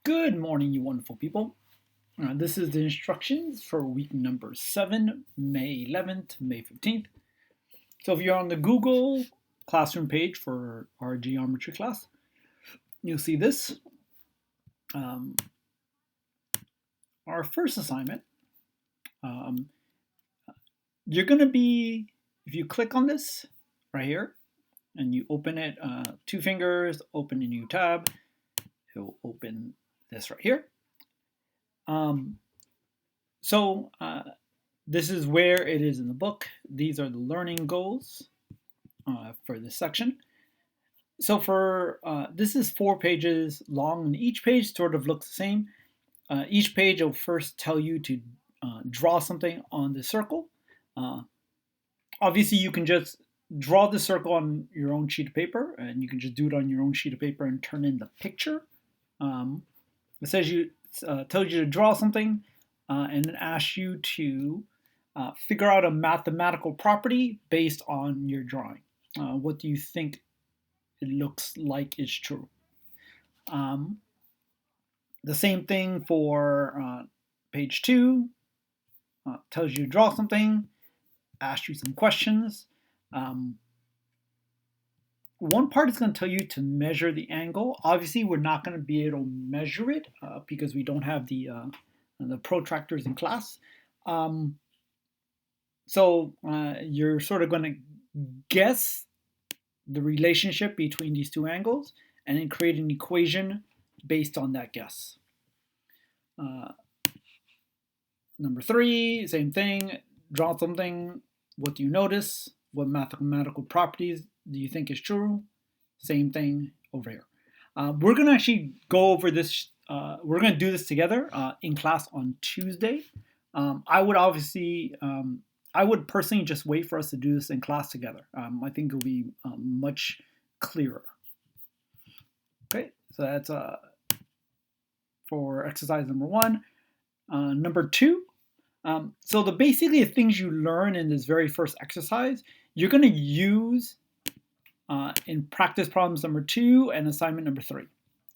Good morning, you wonderful people. This is the instructions for week number 7, May 11th, May 15th. So if you're on the Google Classroom page for our geometry class, you'll see this. Our first assignment, you're going to be, if you click on this right here, and you open it, 2 fingers, open a new tab, it'll open this right here. So this is where it is in the book. These are the learning goals for this section. So for this is 4 pages long, and each page sort of looks the same. Each page will first tell you to draw something on the circle. Obviously, you can just draw the circle on your own sheet of paper, and you can just do it on your own sheet of paper and turn in the picture. It says tells you to draw something and then asks you to figure out a mathematical property based on your drawing. What do you think it looks like is true? The same thing for page 2. Tells you to draw something, asks you some questions. One part is going to tell you to measure the angle. Obviously, we're not going to be able to measure it because we don't have the protractors in class. So you're sort of going to guess the relationship between these two angles and then create an equation based on that guess. Number 3, same thing. Draw something. What do you notice? What mathematical properties do you think is true? Same thing over here. We're going to actually go over this. We're going to do this together in class on Tuesday. I would obviously, I would personally just wait for us to do this in class together. I think it'll be much clearer. Okay, so that's for exercise number 1. Number 2, so basically the things you learn in this very first exercise, you're going to use in practice problems number 2 and assignment number 3.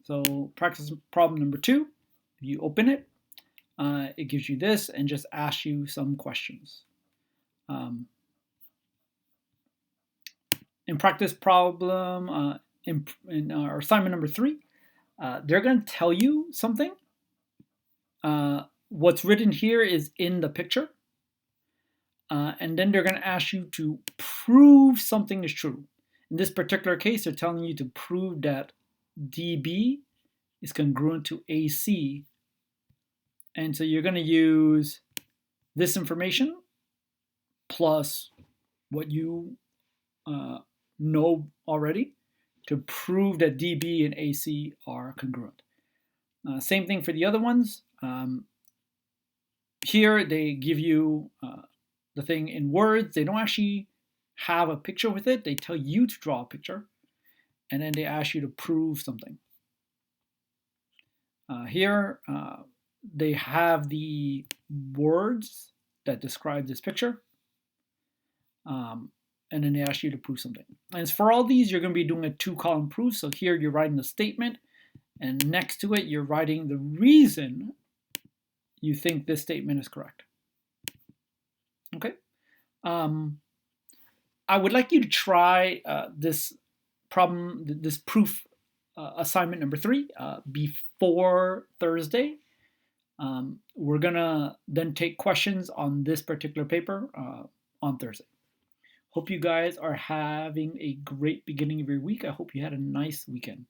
So practice problem number 2, if you open it, it gives you this and just asks you some questions. In practice problem, in our assignment number 3, they're going to tell you something. What's written here is in the picture. And then they're going to ask you to prove something is true. In this particular case, they're telling you to prove that dB is congruent to AC. And so you're going to use this information plus what you know already to prove that dB and AC are congruent. Same thing for the other ones. Here they give you the thing in words. They don't actually have a picture with it. They tell you to draw a picture, and then they ask you to prove something. Here they have the words that describe this picture, and then they ask you to prove something. And for all these, you're going to be doing a 2-column proof. So here you're writing a statement, and next to it you're writing the reason you think this statement is correct. Okay. I would like you to try this problem, this proof assignment number 3 before Thursday. We're gonna then take questions on this particular paper on Thursday. Hope you guys are having a great beginning of your week. I hope you had a nice weekend.